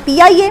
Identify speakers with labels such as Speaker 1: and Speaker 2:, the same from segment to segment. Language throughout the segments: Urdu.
Speaker 1: PIA,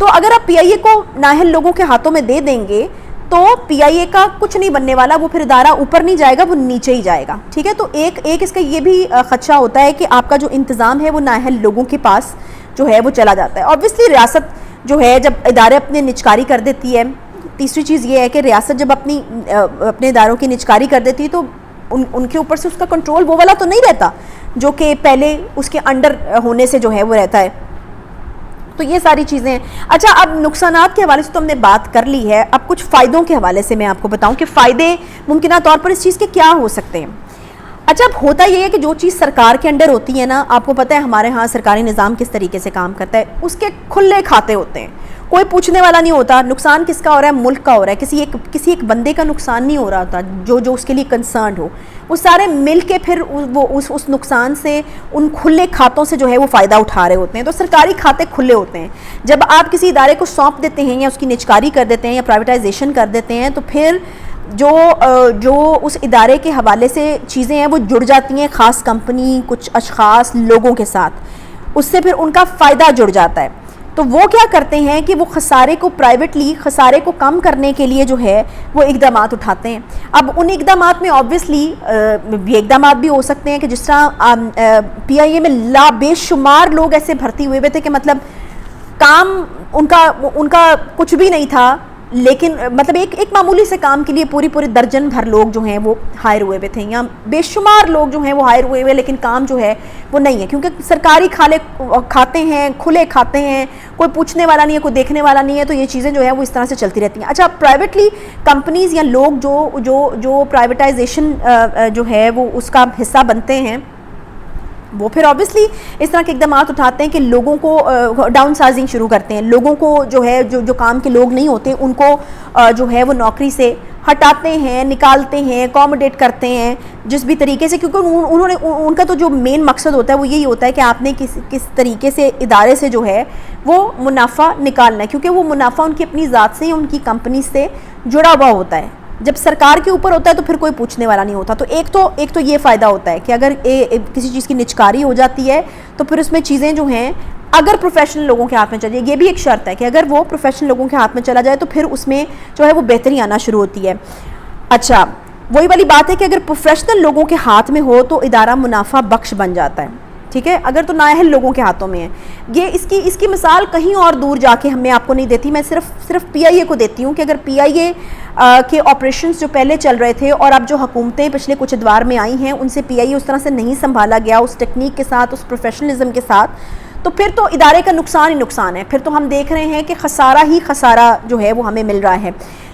Speaker 1: تو اگر آپ PIA کو نااہل لوگوں کے ہاتھوں میں دے دیں گے تو PIA کا کچھ نہیں بننے والا, وہ پھر ادارہ اوپر نہیں جائے گا, وہ نیچے ہی جائے گا. ٹھیک ہے, تو ایک اس کا یہ بھی خدشہ ہوتا ہے کہ آپ کا جو انتظام ہے وہ نااہل لوگوں کے پاس جو ہے وہ چلا جاتا ہے. اوبویسلی ریاست جو ہے جب ادارے اپنے نجکاری کر دیتی ہے, تیسری چیز یہ ہے کہ ریاست جب اپنے اداروں کی نجکاری کر دیتی ہے تو ان کے اوپر سے اس کا کنٹرول وہ والا تو نہیں رہتا جو کہ پہلے اس کے انڈر ہونے سے جو ہے وہ رہتا ہے. تو یہ ساری چیزیں ہیں. اچھا, اب نقصانات کے حوالے سے تو ہم نے بات کر لی ہے, اب کچھ فائدوں کے حوالے سے میں آپ کو بتاؤں کہ فائدے ممکنہ طور پر اس چیز کے کیا ہو سکتے ہیں. اچھا, اب ہوتا یہ ہے کہ جو چیز سرکار کے انڈر ہوتی ہے نا, آپ کو پتہ ہے ہمارے ہاں سرکاری نظام کس طریقے سے کام کرتا ہے, اس کے کھلے کھاتے ہوتے ہیں, کوئی پوچھنے والا نہیں ہوتا. نقصان کس کا ہو رہا ہے؟ ملک کا ہو رہا ہے. کسی ایک بندے کا نقصان نہیں ہو رہا ہوتا جو اس کے لیے کنسرنڈ ہو. وہ سارے مل کے پھر وہ اس نقصان سے, ان کھلے کھاتوں سے جو ہے وہ فائدہ اٹھا رہے ہوتے ہیں. تو سرکاری کھاتے کھلے ہوتے ہیں. جب آپ کسی ادارے کو سونپ دیتے ہیں یا اس کی نجکاری کر دیتے ہیں یا پرائیویٹائزیشن کر دیتے ہیں تو پھر جو اس ادارے کے حوالے سے چیزیں ہیں وہ جڑ جاتی ہیں خاص کمپنی, کچھ اشخاص, لوگوں کے ساتھ. اس سے پھر ان کا فائدہ جڑ جاتا ہے. تو وہ کیا کرتے ہیں کہ وہ خسارے کو پرائیویٹلی خسارے کو کم کرنے کے لیے جو ہے وہ اقدامات اٹھاتے ہیں. اب ان اقدامات میں اوبویسلی یہ اقدامات بھی ہو سکتے ہیں کہ جس طرح PIA میں بے شمار لوگ ایسے بھرتی ہوئے تھے کہ مطلب کام ان کا کچھ بھی نہیں تھا, لیکن مطلب ایک معمولی سے کام کے لیے پوری درجن بھر لوگ جو ہیں وہ ہائر ہوئے تھے, یا بے شمار لوگ جو ہیں وہ ہائر ہوئے لیکن کام جو ہے وہ نہیں ہے, کیونکہ سرکاری کھاتے ہیں, کھلے کھاتے ہیں, کوئی پوچھنے والا نہیں ہے, کوئی دیکھنے والا نہیں ہے. تو یہ چیزیں جو ہے وہ اس طرح سے چلتی رہتی ہیں. اچھا, پرائیویٹلی کمپنیز یا لوگ جو پرائیویٹائزیشن جو ہے وہ اس کا حصہ بنتے ہیں, وہ پھر اوبویسلی اس طرح کے اقدامات اٹھاتے ہیں کہ لوگوں کو ڈاؤن سائزنگ شروع کرتے ہیں. لوگوں کو جو ہے جو کام کے لوگ نہیں ہوتے ان کو جو ہے وہ نوکری سے ہٹاتے ہیں, نکالتے ہیں, اکوموڈیٹ کرتے ہیں جس بھی طریقے سے, کیونکہ ان کا تو جو مین مقصد ہوتا ہے وہ یہی ہوتا ہے کہ آپ نے کس طریقے سے ادارے سے جو ہے وہ منافع نکالنا ہے, کیونکہ وہ منافع ان کی اپنی ذات سے, ان کی کمپنی سے جڑا ہوا ہوتا ہے. جب سرکار کے اوپر ہوتا ہے تو پھر کوئی پوچھنے والا نہیں ہوتا. تو ایک تو یہ فائدہ ہوتا ہے کہ اگر کسی چیز کی نجکاری ہو جاتی ہے تو پھر اس میں چیزیں جو ہیں اگر پروفیشنل لوگوں کے ہاتھ میں چل جائے, یہ بھی ایک شرط ہے کہ اگر وہ پروفیشنل لوگوں کے ہاتھ میں چلا جائے تو پھر اس میں جو ہے وہ بہتری آنا شروع ہوتی ہے. اچھا, وہی والی بات ہے کہ اگر پروفیشنل لوگوں کے ہاتھ میں ہو تو ادارہ منافع بخش بن جاتا ہے. ٹھیک ہے, اگر تو نااہل لوگوں کے ہاتھوں میں ہے. یہ اس کی مثال کہیں اور دور جا کے میں آپ کو نہیں دیتی, میں صرف PIA کو دیتی ہوں کہ اگر PIA کے آپریشنز جو پہلے چل رہے تھے اور اب جو حکومتیں پچھلے کچھ ادوار میں آئی ہیں ان سے PIA اس طرح سے نہیں سنبھالا گیا, اس ٹیکنیک کے ساتھ, اس پروفیشنلزم کے ساتھ, تو پھر تو ادارے کا نقصان ہی نقصان ہے. پھر تو ہم دیکھ رہے ہیں کہ خسارہ ہی خسارہ جو ہے وہ ہمیں مل رہا ہے.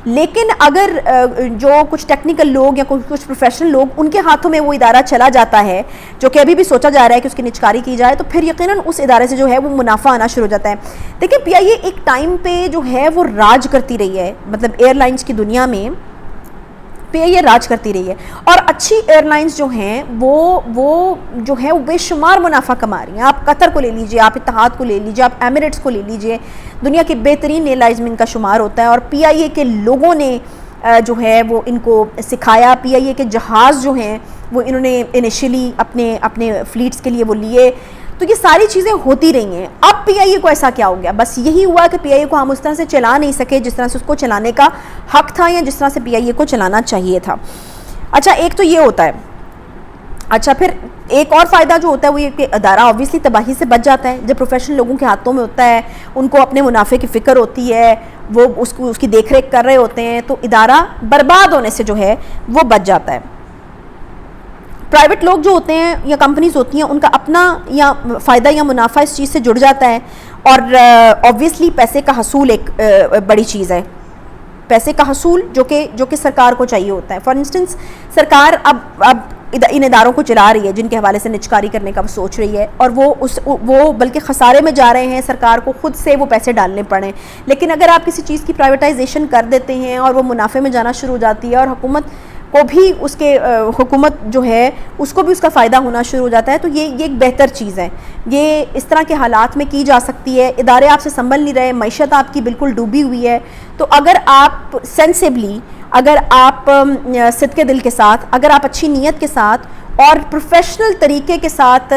Speaker 1: لیکن اگر جو کچھ ٹیکنیکل لوگ یا کچھ پروفیشنل لوگ ان کے ہاتھوں میں وہ ادارہ چلا جاتا ہے, جو کہ ابھی بھی سوچا جا رہا ہے کہ اس کی نجکاری کی جائے, تو پھر یقیناً اس ادارے سے جو ہے وہ منافع آنا شروع ہو جاتا ہے. دیکھیں, PIA ایک ٹائم پہ جو ہے وہ راج کرتی رہی ہے, مطلب ایئر لائنس کی دنیا میں PIA راج کرتی رہی ہے, اور اچھی ایئر لائنس جو ہیں وہ جو ہے وہ بے شمار منافع کما رہی ہیں. آپ قطر کو لے لیجئے, آپ اتحاد کو لے لیجئے, آپ ایمریٹس کو لے لیجئے, دنیا کے بہترین ایئر لائنس میں ان کا شمار ہوتا ہے. اور PIA کے لوگوں نے جو ہے وہ ان کو سکھایا. PIA کے جہاز جو ہیں وہ انہوں نے انیشلی اپنے فلیٹس کے لیے وہ لیے. تو یہ ساری چیزیں ہوتی رہی ہیں. اب PIA کو ایسا کیا ہو گیا؟ بس یہی ہوا کہ PIA کو ہم اس طرح سے چلا نہیں سکے جس طرح سے اس کو چلانے کا حق تھا, یا جس طرح سے PIA کو چلانا چاہیے تھا. اچھا, ایک تو یہ ہوتا ہے. اچھا, پھر ایک اور فائدہ جو ہوتا ہے وہ یہ کہ ادارہ اوبویسلی تباہی سے بچ جاتا ہے. جب پروفیشنل لوگوں کے ہاتھوں میں ہوتا ہے, ان کو اپنے منافع کی فکر ہوتی ہے, وہ اس کی دیکھ ریکھ کر رہے ہوتے ہیں, تو ادارہ برباد ہونے سے جو ہے وہ بچ جاتا ہے. پرائیویٹ لوگ جو ہوتے ہیں یا کمپنیز ہوتی ہیں ان کا اپنا یا فائدہ یا منافع اس چیز سے جڑ جاتا ہے, اور اوبویسلی پیسے کا حصول ایک بڑی چیز ہے. پیسے کا حصول جو کہ سرکار کو چاہیے ہوتا ہے. فار انسٹنس, سرکار اب ان اداروں کو چلا رہی ہے جن کے حوالے سے نجکاری کرنے کا وہ سوچ رہی ہے, اور وہ بلکہ خسارے میں جا رہے ہیں. سرکار کو خود سے وہ پیسے ڈالنے پڑیں. لیکن اگر آپ کسی چیز کی پرائیویٹائزیشن کر دیتے ہیں اور وہ منافع میں جانا شروع ہو جاتی ہے, اور حکومت کو بھی حکومت جو ہے اس کو بھی اس کا فائدہ ہونا شروع ہو جاتا ہے, تو یہ ایک بہتر چیز ہے. یہ اس طرح کے حالات میں کی جا سکتی ہے. ادارے آپ سے سنبھل نہیں رہے, معیشت آپ کی بالکل ڈوبی ہوئی ہے, تو اگر آپ سینسیبلی, اگر آپ صدقے دل کے ساتھ, اگر آپ اچھی نیت کے ساتھ اور پروفیشنل طریقے کے ساتھ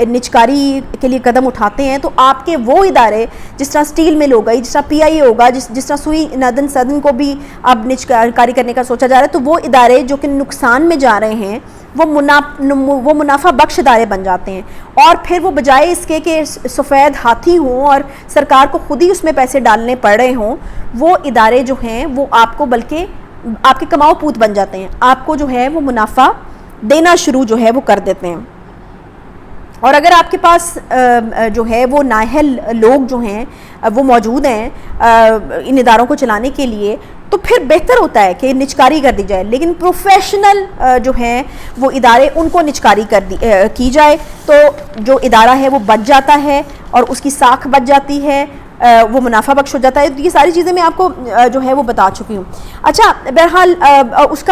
Speaker 1: نجکاری کے لیے قدم اٹھاتے ہیں تو آپ کے وہ ادارے جس طرح اسٹیل مل ہو گئی, جس طرح پی آئی اے ہوگا, جس طرح سوئی نادن صدن کو بھی اب نجکاری کرنے کا سوچا جا رہا ہے, تو وہ ادارے جو کہ نقصان میں جا رہے ہیں وہ منافع بخش ادارے بن جاتے ہیں. اور پھر وہ بجائے اس کے کہ سفید ہاتھی ہوں اور سرکار کو خود ہی اس میں پیسے ڈالنے پڑ رہے ہوں, وہ ادارے جو ہیں وہ آپ کو بلکہ آپ کے کماؤ پوت بن جاتے ہیں, آپ کو جو ہے وہ منافع دینا شروع جو ہے وہ کر دیتے ہیں. اور اگر آپ کے پاس جو ہے وہ نااہل لوگ جو ہیں وہ موجود ہیں ان اداروں کو چلانے کے لیے, تو پھر بہتر ہوتا ہے کہ نجکاری کر دی جائے. لیکن پروفیشنل جو ہیں وہ ادارے, ان کو نجکاری کی جائے تو جو ادارہ ہے وہ بچ جاتا ہے اور اس کی ساکھ بچ جاتی ہے, وہ منافع بخش ہو جاتا ہے. یہ ساری چیزیں میں آپ کو جو ہے وہ بتا چکی ہوں. اچھا, بہرحال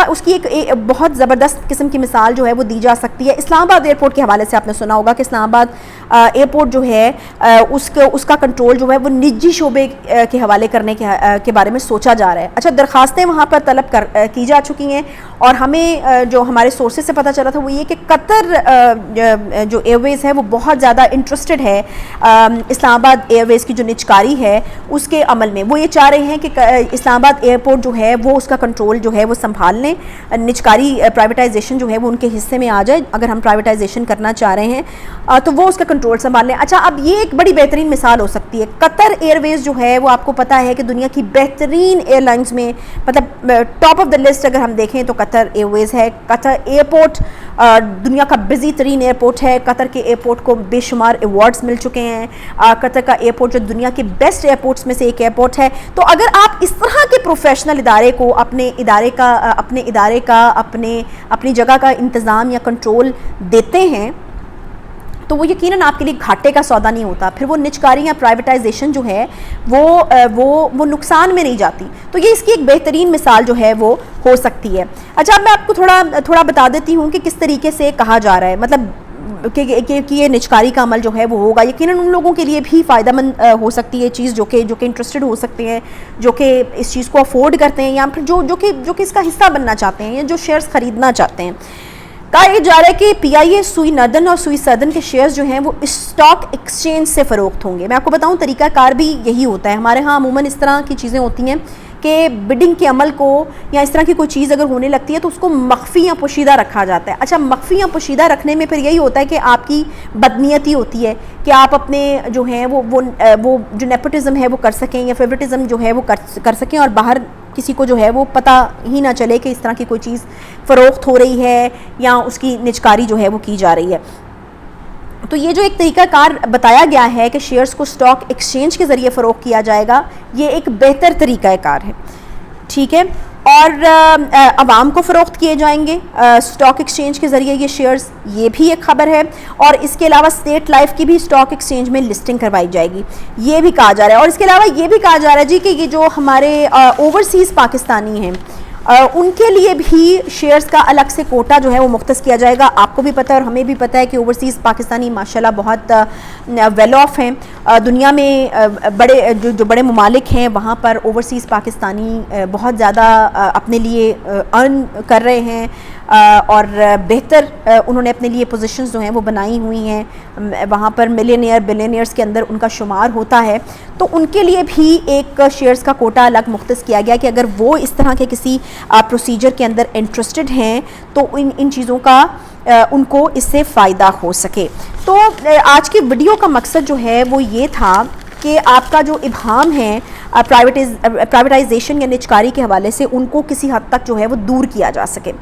Speaker 1: اس کی ایک بہت زبردست قسم کی مثال جو ہے وہ دی جا سکتی ہے. اسلام آباد ایئرپورٹ کے حوالے سے آپ نے سنا ہوگا کہ اسلام آباد ایئرپورٹ جو ہے اس کا کنٹرول جو ہے وہ نجی شعبے کے حوالے کرنے کے بارے میں سوچا جا رہا ہے. اچھا, درخواستیں وہاں پر طلب کی جا چکی ہیں اور ہمیں جو ہمارے سورسز سے پتہ چلا تھا وہ یہ کہ قطر جو ایئر ویز ہے وہ بہت زیادہ انٹرسٹڈ ہے اسلام آباد ایئر ویز کی جو نجکاری ہے اس کے عمل میں. وہ یہ چاہ رہے ہیں کہ اسلام آباد ایئرپورٹ جو ہے وہ اس کا کنٹرول جو ہے وہ سنبھال لیں, نجکاری پرائیویٹائزیشن جو ہے وہ ان کے حصے میں آ جائے. اگر ہم پرائیویٹائزیشن کرنا چاہ رہے ہیں تو وہ اس کا کنٹرول سنبھال لیں. اچھا, اب یہ ایک بڑی بہترین مثال ہو سکتی ہے. قطر ایئر ویز جو ہے وہ آپ کو پتہ ہے کہ دنیا کی بہترین ایئر لائنز میں مطلب ٹاپ آف دا لسٹ اگر ہم دیکھیں تو قطر ایئر ویز ہے. قطر ایئرپورٹ دنیا کا بزی ترین ایئرپورٹ ہے. قطر کے ایئرپورٹ کو بے شمار ایوارڈز مل چکے ہیں. قطر کا ایئرپورٹ جو دنیا کے بیسٹ ایئرپورٹس میں سے ایک ایئرپورٹ ہے. تو اگر آپ اس طرح کے پروفیشنل ادارے کو اپنے ادارے کا اپنی جگہ کا انتظام یا کنٹرول دیتے ہیں تو وہ یقیناً آپ کے لیے گھاٹے کا سودا نہیں ہوتا. پھر وہ نجکاری یا پرائیویٹائزیشن جو ہے وہ نقصان میں نہیں جاتی. تو یہ اس کی ایک بہترین مثال جو ہے وہ ہو سکتی ہے. اچھا, اب میں آپ کو تھوڑا بتا دیتی ہوں کہ کس طریقے سے کہا جا رہا ہے, مطلب کہ یہ نجکاری کا عمل جو ہے وہ ہوگا. یقیناً ان لوگوں کے لیے بھی فائدہ مند ہو سکتی ہے چیز جو کہ انٹرسٹڈ ہو سکتے ہیں, جو کہ اس چیز کو افورڈ کرتے ہیں یا پھر جو کہ اس کا حصہ بننا چاہتے ہیں یا جو شیئرز خریدنا چاہتے ہیں. کہا یہ جا رہا ہے کہ پی آئی اے, سوئی نردن اور سوئی سدن کے شیئرز جو ہیں وہ اسٹاک ایکسچینج سے فروخت ہوں گے. میں آپ کو بتاؤں طریقہ کار بھی یہی ہوتا ہے. ہمارے ہاں عموماً اس طرح کی چیزیں ہوتی ہیں کہ بڈنگ کے عمل کو یا اس طرح کی کوئی چیز اگر ہونے لگتی ہے تو اس کو مخفی یا پوشیدہ رکھا جاتا ہے. اچھا, مخفی یا پوشیدہ رکھنے میں پھر یہی ہوتا ہے کہ آپ کی بدنیتی ہوتی ہے کہ آپ اپنے جو ہیں وہ جو نیپوٹزم ہے وہ کر سکیں یا فیوریٹزم جو ہے وہ کر سکیں اور باہر کسی کو جو ہے وہ پتہ ہی نہ چلے کہ اس طرح کی کوئی چیز فروخت ہو رہی ہے یا اس کی نجکاری جو ہے وہ کی جا رہی ہے. تو یہ جو ایک طریقہ کار بتایا گیا ہے کہ شیئرز کو اسٹاک ایکسچینج کے ذریعے فروخت کیا جائے گا, یہ ایک بہتر طریقہ کار ہے. ٹھیک ہے, اور عوام کو فروخت کیے جائیں گے اسٹاک ایکسچینج کے ذریعے یہ شیئرز, یہ بھی ایک خبر ہے. اور اس کے علاوہ اسٹیٹ لائف کی بھی اسٹاک ایکسچینج میں لسٹنگ کروائی جائے گی, یہ بھی کہا جا رہا ہے. اور اس کے علاوہ یہ بھی کہا جا رہا ہے جی کہ یہ جو ہمارے اوورسیز پاکستانی ہیں ان کے لیے بھی شیئرز کا الگ سے کوٹا جو ہے وہ مختص کیا جائے گا. آپ کو بھی پتہ ہے اور ہمیں بھی پتہ ہے کہ اوورسیز پاکستانی ماشاءاللہ بہت ویل آف ہیں. دنیا میں جو بڑے ممالک ہیں وہاں پر اوورسیز پاکستانی بہت زیادہ اپنے لیے ارن کر رہے ہیں اور بہتر انہوں نے اپنے لیے پوزیشنز جو ہیں وہ بنائی ہوئی ہیں. وہاں پر ملینئر بلینئرز کے اندر ان کا شمار ہوتا ہے. تو ان کے لیے بھی ایک شیئرز کا کوٹا الگ مختص کیا گیا کہ اگر وہ اس طرح کے کسی پروسیجر کے اندر انٹرسٹڈ ہیں تو ان چیزوں کا ان کو اس سے فائدہ ہو سکے. تو آج کی ویڈیو کا مقصد جو ہے وہ یہ تھا کہ آپ کا جو ابہام ہے پرائیویٹائزیشن یا نجکاری کے حوالے سے ان کو کسی حد تک جو ہے وہ دور کیا جا سکے.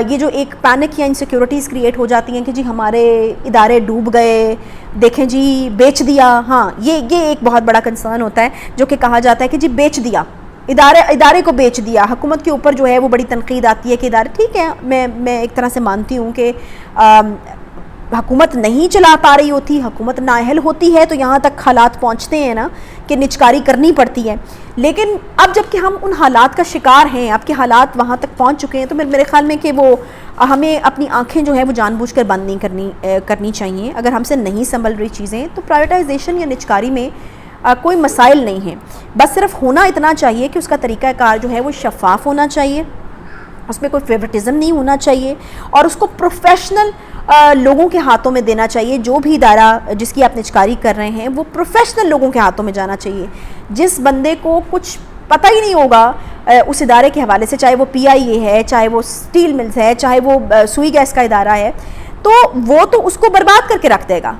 Speaker 1: یہ جو ایک پینک یا انسیکیورٹیز کریٹ ہو جاتی ہیں کہ جی ہمارے ادارے ڈوب گئے, دیکھیں جی بیچ دیا. ہاں, یہ ایک بہت بڑا کنسرن ہوتا ہے جو کہ کہا جاتا ہے کہ جی بیچ دیا, ادارے کو بیچ دیا. حکومت کے اوپر جو ہے وہ بڑی تنقید آتی ہے کہ ادارے, ٹھیک ہے میں ایک طرح سے مانتی ہوں کہ حکومت نہیں چلا پا رہی ہوتی, حکومت نااہل ہوتی ہے تو یہاں تک حالات پہنچتے ہیں نا کہ نجکاری کرنی پڑتی ہے. لیکن اب جب کہ ہم ان حالات کا شکار ہیں, اب کے حالات وہاں تک پہنچ چکے ہیں, تو میرے خیال میں کہ وہ ہمیں اپنی آنکھیں جو ہے وہ جان بوجھ کر بند نہیں کرنی چاہیے. اگر ہم سے نہیں سنبھل رہی چیزیں تو پرائیویٹائزیشن یا نجکاری میں کوئی مسائل نہیں ہیں. بس صرف ہونا اتنا چاہیے کہ اس کا طریقہ کار جو ہے وہ شفاف ہونا چاہیے, اس میں کوئی فیورٹزم نہیں ہونا چاہیے اور اس کو پروفیشنل لوگوں کے ہاتھوں میں دینا چاہیے. جو بھی ادارہ جس کی آپ نجکاری کر رہے ہیں وہ پروفیشنل لوگوں کے ہاتھوں میں جانا چاہیے. جس بندے کو کچھ پتہ ہی نہیں ہوگا اس ادارے کے حوالے سے, چاہے وہ PIA ہے, چاہے وہ اسٹیل ملز ہے, چاہے وہ سوئی گیس کا ادارہ ہے, تو وہ تو اس کو برباد کر کے رکھ دے گا.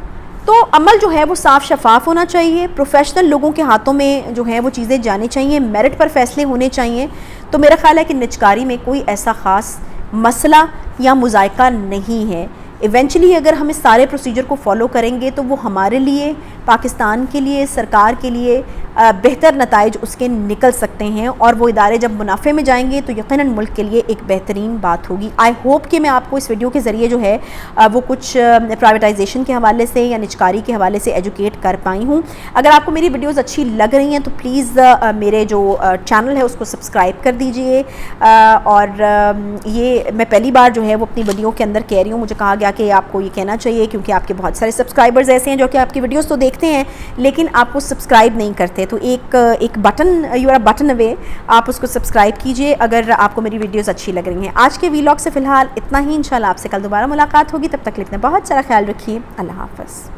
Speaker 1: تو عمل جو ہے وہ صاف شفاف ہونا چاہیے, پروفیشنل لوگوں کے ہاتھوں میں جو ہے وہ چیزیں جانی چاہیے, میرٹ پر فیصلے ہونے چاہیے. تو میرا خیال ہے کہ نجکاری میں کوئی ایسا خاص مسئلہ یا مذائقہ نہیں ہے. ایونچولی اگر ہم اس سارے پروسیجر کو فالو کریں گے تو وہ ہمارے لیے, پاکستان کے لیے, سرکار کے لیے بہتر نتائج اس کے نکل سکتے ہیں, اور وہ ادارے جب منافع میں جائیں گے تو یقیناً ملک کے لیے ایک بہترین بات ہوگی. آئی ہوپ کہ میں آپ کو اس ویڈیو کے ذریعے جو ہے وہ کچھ پرائیویٹائزیشن کے حوالے سے یا نجکاری کے حوالے سے ایجوکیٹ کر پائی ہوں. اگر آپ کو میری ویڈیوز اچھی لگ رہی ہیں تو پلیز میرے جو چینل ہے اس کو سبسکرائب کر دیجئے. اور یہ میں پہلی بار جو ہے وہ اپنی ویڈیو کے اندر کہہ رہی ہوں, مجھے کہا گیا کہ آپ کو یہ کہنا چاہیے کیونکہ آپ کے بہت سارے سبسکرائبرز ایسے ہیں جو کہ آپ کی ویڈیوز تو دیکھتے ہیں لیکن آپ کو سبسکرائب نہیں کرتے. تو ایک بٹن, یو آر بٹن اوے, آپ اس کو سبسکرائب کیجئے اگر آپ کو میری ویڈیوز اچھی لگ رہی ہیں. آج کے ویلاگ سے فی الحال اتنا ہی. انشاءاللہ آپ سے کل دوبارہ ملاقات ہوگی. تب تک کے لیے بہت سارا خیال رکھیے. اللہ حافظ.